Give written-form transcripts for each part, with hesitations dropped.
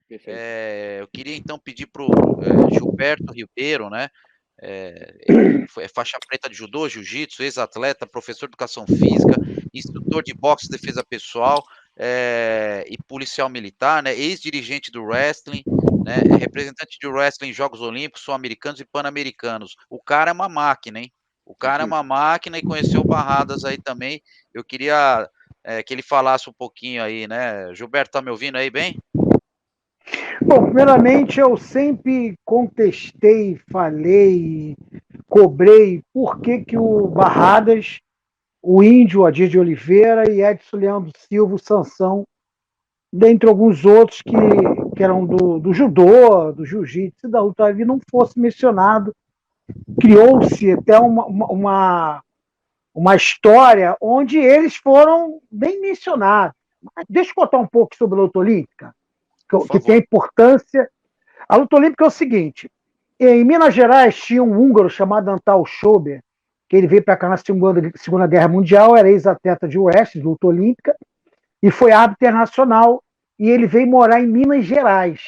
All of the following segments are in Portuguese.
Perfeito. Eu queria então pedir para o Gilberto Ribeiro, né, ele é faixa preta de judô, jiu-jitsu, ex-atleta, professor de educação física, instrutor de boxe e defesa pessoal, e policial militar, né, ex-dirigente do wrestling, né, é representante de wrestling em Jogos Olímpicos, Sul-Americanos e Pan-Americanos. O cara é uma máquina, hein. O cara é uma máquina e conheceu o Barradas aí também. Eu queria, que ele falasse um pouquinho aí, né. Gilberto, tá me ouvindo aí bem? Bom, primeiramente eu sempre contestei, falei, cobrei por que o Barradas, o Índio, Adir de Oliveira e Edson Leandro Silva, o Sansão, dentre alguns outros que eram do judô, do jiu-jitsu e da luta livre, não fosse mencionado. Criou-se até uma história onde eles foram bem mencionados. Mas deixa eu contar um pouco sobre a luta olímpica, que tem importância. A luta olímpica é o seguinte: em Minas Gerais tinha um húngaro chamado Antal Schober, que ele veio para cá na Segunda Guerra Mundial, era ex-atleta de wrestling, de luta olímpica, e foi árbitro internacional, e ele veio morar em Minas Gerais.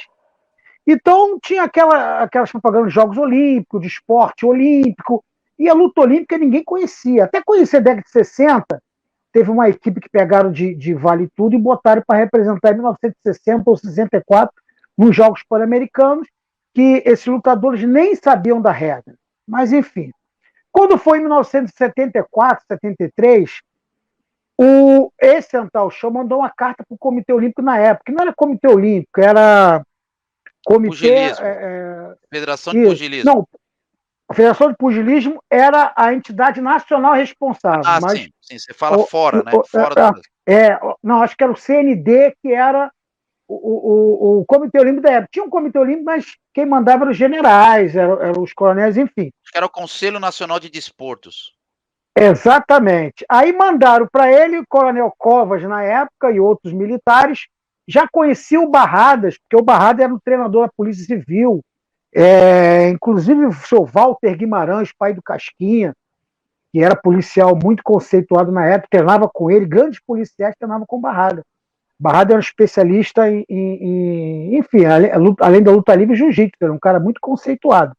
Então tinha aquelas propagandas de Jogos Olímpicos, de esporte olímpico, e a luta olímpica ninguém conhecia. Até conhecer a década de 60, teve uma equipe que pegaram de Vale Tudo e botaram para representar em 1960 ou 64 nos Jogos Pan-Americanos, que esses lutadores nem sabiam da regra. Mas, enfim. Quando foi em 1974, 73, esse Antal Show mandou uma carta para o Comitê Olímpico na época, que não era Comitê Olímpico, era Comitê... Pugilismo. Federação de Pugilismo. Não, a Federação de Pugilismo era a entidade nacional responsável. Ah, mas sim, você fala fora, né? Fora do... Não, acho que era o CND, que era o Comitê Olímpico da época. Tinha um Comitê Olímpico, mas quem mandava eram os generais, eram os coronéis, enfim. Acho que era o Conselho Nacional de Desportos. Exatamente. Aí mandaram para ele o Coronel Covas, na época, e outros militares, já conheciam o Barradas, porque o Barradas era o treinador da Polícia Civil, inclusive o seu Walter Guimarães, pai do Casquinha, que era policial muito conceituado na época, treinava com ele, grandes policiais treinavam com o Barradas. Barradas era um especialista enfim, além da luta livre, jiu-jitsu, era um cara muito conceituado.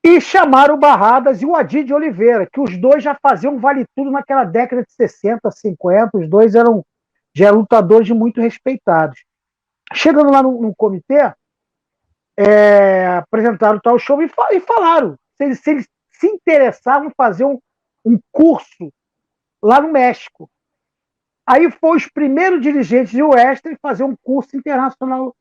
E chamaram o Barradas e o Adir de Oliveira, que os dois já faziam vale tudo naquela década de 60, 50, os dois já eram lutadores muito respeitados. Chegando lá no comitê, apresentaram o tal show e falaram se eles se interessavam em fazer um curso lá no México. Aí foi os primeiros dirigentes de wrestling fazer um curso internacional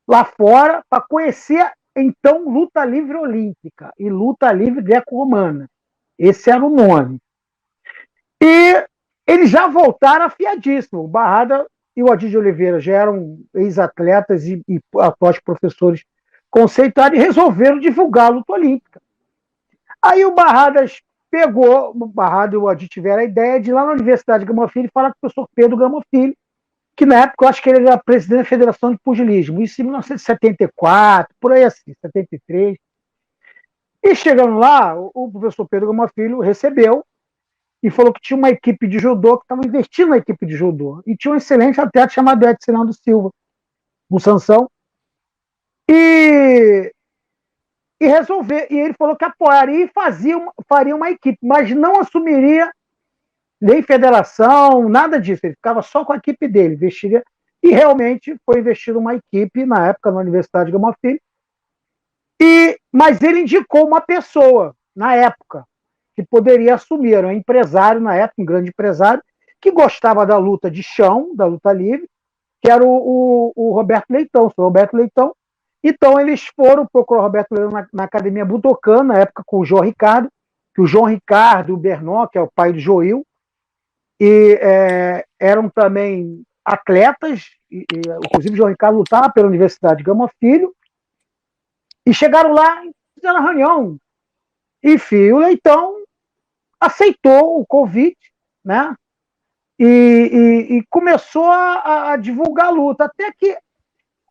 lá fora para conhecer, então, luta livre olímpica e luta livre greco-romana. Esse era o nome. E eles já voltaram afiadíssimos. O Barrada e o Adir de Oliveira já eram ex-atletas e atuais professores conceituados e resolveram divulgar a luta olímpica. Aí o Barradas o Barrada e o Adir tiveram a ideia de ir lá na Universidade Gama Filho e falar com o professor Pedro Gama Filho, que na época eu acho que ele era presidente da Federação de Pugilismo, isso em 1974, por aí assim, 73. E chegando lá, o professor Pedro Gama Filho recebeu e falou que tinha uma equipe de judô que estava investindo na equipe de judô. E tinha um excelente atleta chamado Edson Leandro Silva, o Sansão. E ele falou que apoiaria e faria uma equipe, mas não assumiria nem federação, nada disso. Ele ficava só com a equipe dele, investiria. E realmente foi investido uma equipe, na época, na Universidade de Gama Filho. Mas ele indicou uma pessoa, na época, que poderia assumir. Era um empresário, na época, um grande empresário, que gostava da luta de chão, da luta livre, que era o Roberto Leitão, o senhor Roberto Leitão. Então, eles foram procurar o Roberto Leitão na Academia Budokan, na época com o João Ricardo, que o João Ricardo, o Bernó, que é o pai do Joil, e eram também atletas, inclusive o João Ricardo lutava pela Universidade de Gama Filho, e chegaram lá e fizeram a reunião. Enfim, o Leitão aceitou o convite, né? E começou a divulgar a luta, até que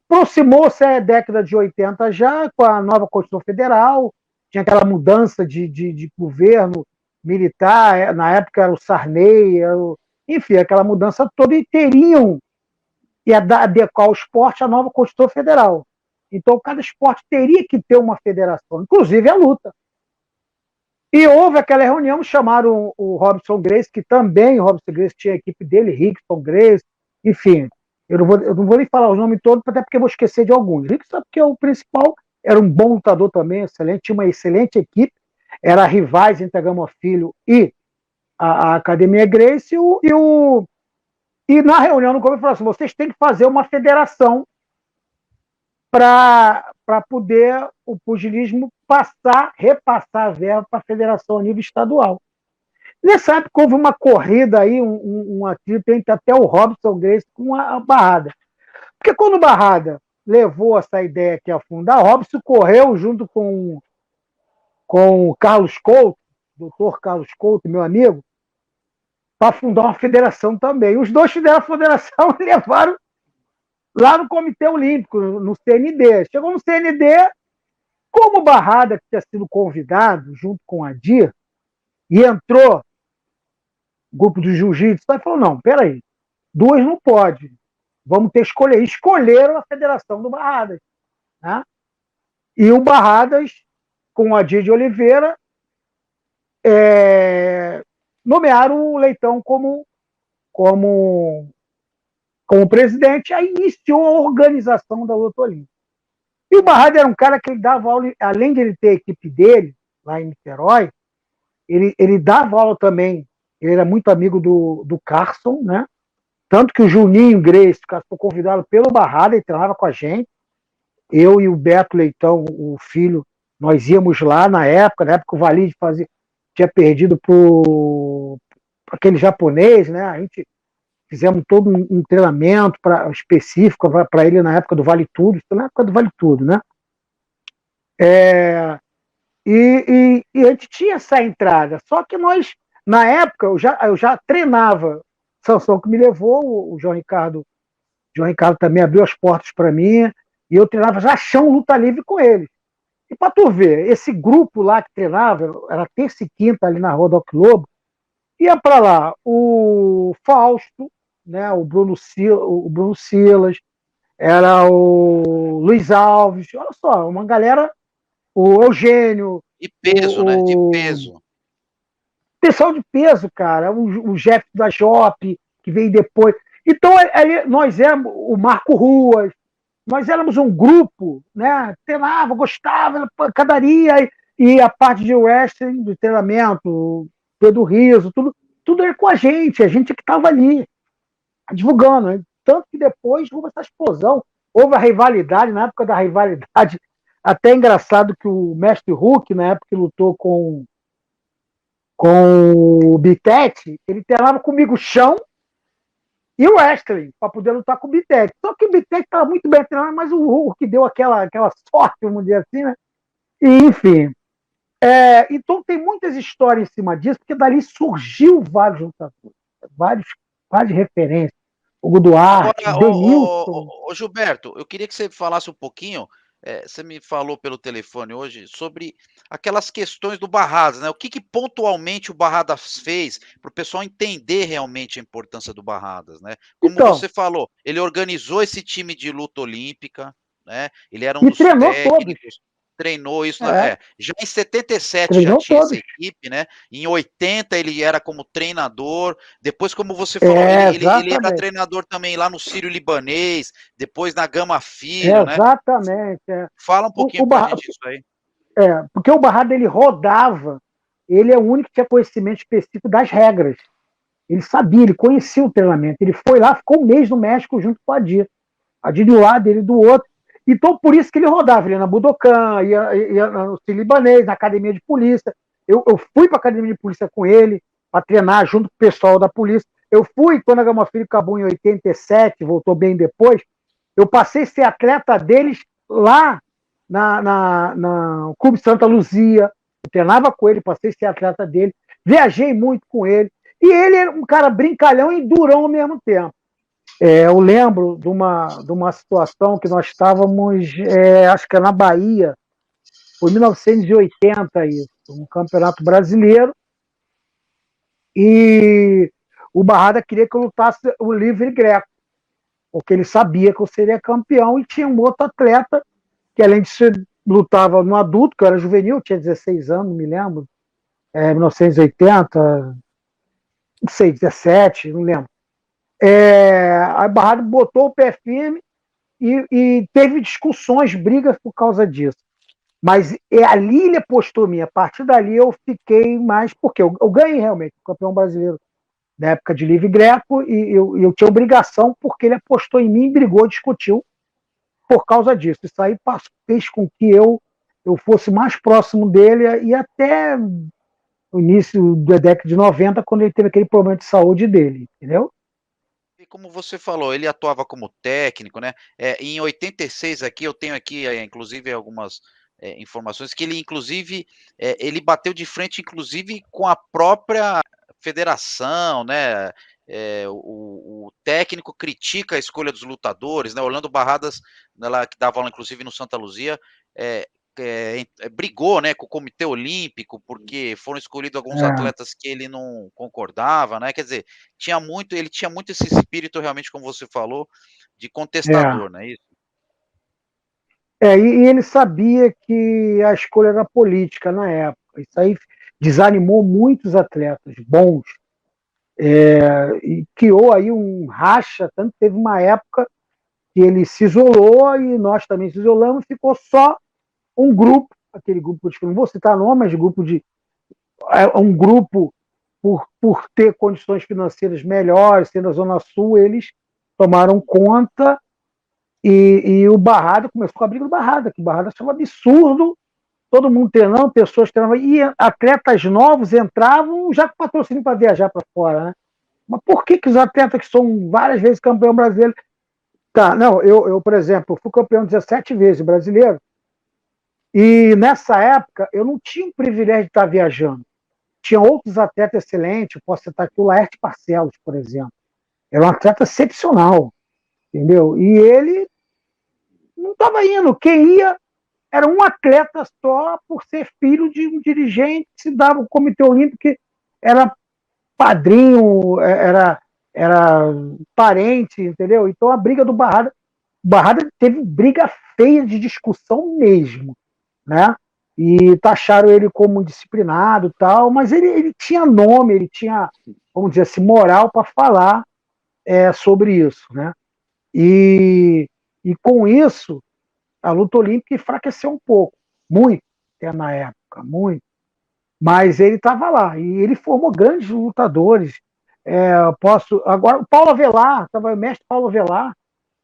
aproximou-se a década de 80 já, com a nova Constituição Federal, tinha aquela mudança de governo militar, na época era o Sarney, enfim, aquela mudança toda, e teriam e adequar ao esporte à nova Constituição Federal. Então, cada esporte teria que ter uma federação, inclusive a luta. E houve aquela reunião, chamaram o Robson Grace, que também, o Robson Grace tinha a equipe dele, Rickson Grace, enfim, eu não vou nem falar os nomes todos, até porque eu vou esquecer de alguns. Rickson, porque é o principal, era um bom lutador também, excelente, tinha uma excelente equipe, era rivais entre a Gama Filho e a Academia Grace, e na reunião no começo falou assim, vocês têm que fazer uma federação para poder o pugilismo repassar a verba para a federação a nível estadual. Nessa época houve uma corrida aí, um atrito entre até o Robson Grace com a Barrada. Porque quando o Barrada levou essa ideia que ia afundar, o Robson correu junto com o Carlos Couto, doutor Carlos Couto, meu amigo, para fundar uma federação também. Os dois fizeram a federação e levaram lá no Comitê Olímpico, no CND. Chegou no CND, como o Barrada, que tinha sido convidado, junto com a Dir, e entrou o grupo do jiu-jitsu, aí falou, não, peraí, duas não pode, vamos ter que escolher. Escolheram a federação do Barradas. Né? E o Barradas, com a Dir de Oliveira, nomearam o Leitão como presidente, aí iniciou a organização da luta olímpica. E o Barrada era um cara que ele dava aula, além de ele ter a equipe dele, lá em Niterói, ele dava aula também, ele era muito amigo do Carson, né? Tanto que o Juninho Grace foi convidado pelo Barrada, ele treinava com a gente, eu e o Beto Leitão, o filho, nós íamos lá na época o Valide tinha perdido para aquele japonês, né? A gente fizemos todo um treinamento específico para ele na época do Vale Tudo, na época do Vale Tudo, né? E a gente tinha essa entrada, só que nós, na época, eu já treinava, Sansão que me levou, o João Ricardo também abriu as portas para mim, e eu treinava já chão luta livre com ele. E para tu ver, esse grupo lá que treinava, era terça e quinta ali na Rua do Lobo, ia para lá o Fausto, né, o Bruno Silas, era o Luiz Alves, olha só, uma galera, o Eugênio. De peso, né? De peso. Pessoal de peso, cara, o Jeff da Jop, que veio depois. Então, nós éramos o Marco Ruas, nós éramos um grupo, né? Treinava, gostava, pancadaria, e a parte de wrestling, do treinamento, Pedro Riso, tudo era com a gente que estava ali, divulgando. Né? Tanto que depois houve essa explosão, houve a rivalidade, na época da rivalidade, até engraçado que o Mestre Hulk, na época que lutou com o Bitete, ele treinava comigo chão e o wrestling, para poder lutar com o Bitete. Só que o Bitete estava muito bem treinado, mas o Hulk deu aquela sorte, vamos dizer assim, né? E, enfim. Então tem muitas histórias em cima disso, porque dali surgiu vários lutadores, várias referências. O Duarte, Agora, Denilson. Gilberto, eu queria que você falasse um pouquinho, você me falou pelo telefone hoje sobre aquelas questões do Barradas, né? O que pontualmente o Barradas fez para o pessoal entender realmente a importância do Barradas, né? Como Então, você falou, ele organizou esse time de luta olímpica, né? Ele era um e dos treinou técnicos, treinou isso, já em 77 já treinou tinha todos. essa equipe, né? Em 80 ele era como treinador, depois como você falou, ele era treinador também lá no Sírio-Libanês, depois na Gama Filho, né? Exatamente. Fala um pouquinho pra gente disso aí. Porque o Barrada ele rodava, ele é o único que tinha conhecimento específico das regras. Ele sabia, ele conhecia o treinamento. Ele foi lá, ficou um mês no México junto com a Dir. A Dir de um lado, ele do outro. Então, por isso que ele rodava. Ele ia na Budokan, ia no Sírio-Libanês, na academia de polícia. Eu fui para a academia de polícia com ele, para treinar junto com o pessoal da polícia. Eu fui, quando a Gama Filho acabou em 87, voltou bem depois, eu passei a ser atleta deles lá no Clube Santa Luzia. Eu treinava com ele, passei a ser atleta dele. Viajei muito com ele. E ele era um cara brincalhão e durão ao mesmo tempo. Eu lembro de uma situação que nós estávamos, acho que é na Bahia, foi em 1980 isso, um campeonato brasileiro, e o Barrada queria que eu lutasse o livre greco. porque ele sabia que eu seria campeão, e tinha um outro atleta que, além de ser, lutava no adulto, que eu era juvenil, tinha 16 anos, não me lembro, 1980, não sei, 17, não lembro. A Barrada botou o pé firme e teve discussões, brigas por causa disso. Mas ali ele apostou em mim. A partir dali eu fiquei mais. Porque eu ganhei realmente o campeão brasileiro na época de livre greco, e eu tinha obrigação, porque ele apostou em mim, brigou, discutiu por causa disso. Isso aí fez com que eu fosse mais próximo dele, e até o início da década de 90, quando ele teve aquele problema de saúde dele, entendeu? E como você falou, ele atuava como técnico, né? Em 86 aqui, eu tenho aqui, inclusive, algumas informações que ele, inclusive, ele bateu de frente, inclusive, com a própria federação, né? O técnico critica a escolha dos lutadores, né? Orlando Barradas, ela que dava aula, inclusive, no Santa Luzia, é, brigou, né, com o Comitê Olímpico, porque foram escolhidos alguns É, atletas que ele não concordava, né? Quer dizer, ele tinha muito esse espírito, realmente, como você falou, de é. contestador, não é isso? E ele sabia que a escolha era política na época. Isso aí desanimou muitos atletas bons, e criou aí um racha. Tanto que teve uma época que ele se isolou, e nós também se isolamos, ficou só um grupo, aquele grupo de, não vou citar nome, mas um grupo, por ter condições financeiras melhores, sendo a Zona Sul, eles tomaram conta. E o Barrada começou com a briga do Barrada, que o Barrada achava absurdo todo mundo treinando, pessoas treinando, e atletas novos entravam já com patrocínio para viajar para fora, né? Mas por que os atletas que são várias vezes campeão brasileiro... Tá, não, por exemplo, fui campeão 17 vezes brasileiro, e nessa época eu não tinha o privilégio de estar viajando. Tinha outros atletas excelentes, eu posso citar aqui o Laerte Barcelos, por exemplo. Era um atleta excepcional, entendeu? E ele não estava indo. Quem ia era um atleta só, por ser filho de um dirigente que se dava o Comitê Olímpico, que era padrinho, era parente, entendeu? Então a briga do Barrada teve briga feia de discussão mesmo, né? E taxaram ele como disciplinado e tal, mas ele tinha nome, ele tinha, vamos dizer assim, moral para falar sobre isso, né? E com isso, a luta olímpica enfraqueceu um pouco, muito, até na época, muito. Mas ele estava lá, e ele formou grandes lutadores. Agora, o Paulo Avelar, o mestre Paulo Avelar,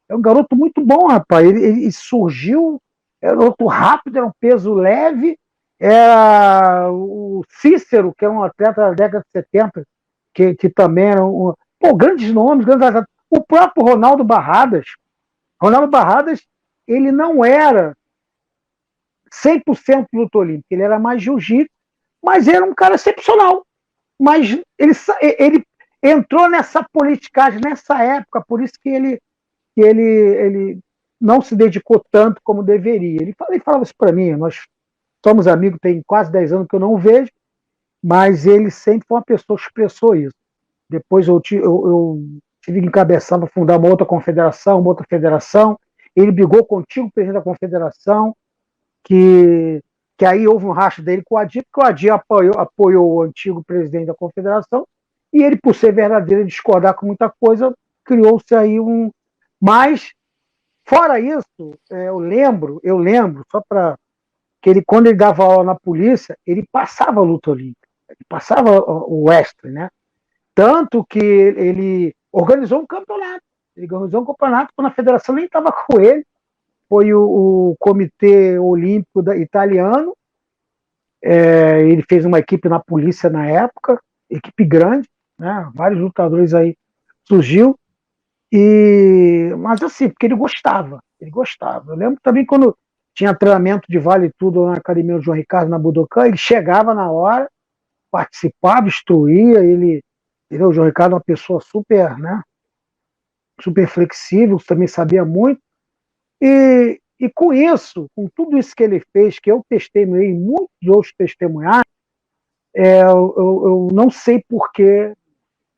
é um garoto muito bom, rapaz. Ele surgiu, era um garoto rápido, era um peso leve. Era o Cícero, que era um atleta da década de 70, que também era grandes nomes, grandes atletas. O próprio Ronaldo Barradas, ele não era 100% luta olímpica, ele era mais jiu-jitsu, mas era um cara excepcional. Mas ele entrou nessa politicagem nessa época, por isso que ele não se dedicou tanto como deveria. Ele falava isso para mim, nós somos amigos, tem quase 10 anos que eu não vejo, mas ele sempre foi uma pessoa que expressou isso. Depois eu tive que encabeçar para fundar uma outra federação. Ele brigou contigo, presidente da confederação, que aí houve um racha dele com o Adi, porque o Adi apoiou o antigo presidente da confederação, e ele, por ser verdadeiro e discordar com muita coisa, criou-se aí um... Mas, fora isso, eu lembro, só para que ele, quando ele dava aula na polícia, ele passava a luta olímpica, ele passava o extra, né? Tanto que ele organizou um campeonato. Ele organizou um campeonato quando a federação nem estava com ele. Foi o Comitê Olímpico Italiano. Ele fez uma equipe na polícia na época, equipe grande, né? Vários lutadores aí surgiu. Mas assim, porque ele gostava. Eu lembro também quando tinha treinamento de vale tudo na academia do João Ricardo, na Budokan, ele chegava na hora, participava, instruía, o João Ricardo é uma pessoa super, né, super flexível, também sabia muito, e com isso, com tudo isso que ele fez, que eu testemunhei, muitos outros testemunharam, eu não sei por que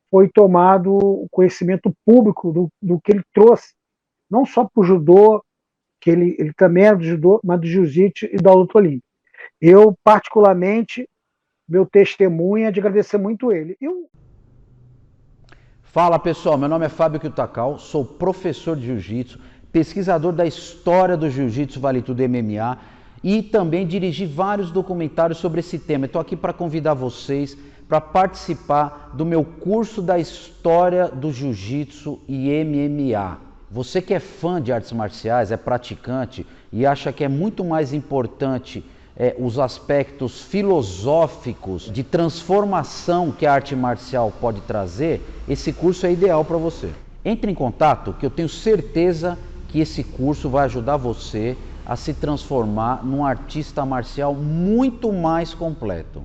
foi tomado o conhecimento público do que ele trouxe não só para o judô, que ele também era do judô, mas do jiu-jitsu e da luta olímpica. Eu, particularmente, meu testemunho é de agradecer muito ele. Fala pessoal, meu nome é Fábio Kiyotakawa, sou professor de jiu-jitsu, pesquisador da história do jiu-jitsu Vale Tudo MMA e também dirigi vários documentários sobre esse tema. Estou aqui para convidar vocês para participar do meu curso da história do jiu-jitsu e MMA. Você que é fã de artes marciais, é praticante e acha que é muito mais importante os aspectos filosóficos de transformação que a arte marcial pode trazer, esse curso é ideal para você. Entre em contato que eu tenho certeza que esse curso vai ajudar você a se transformar num artista marcial muito mais completo.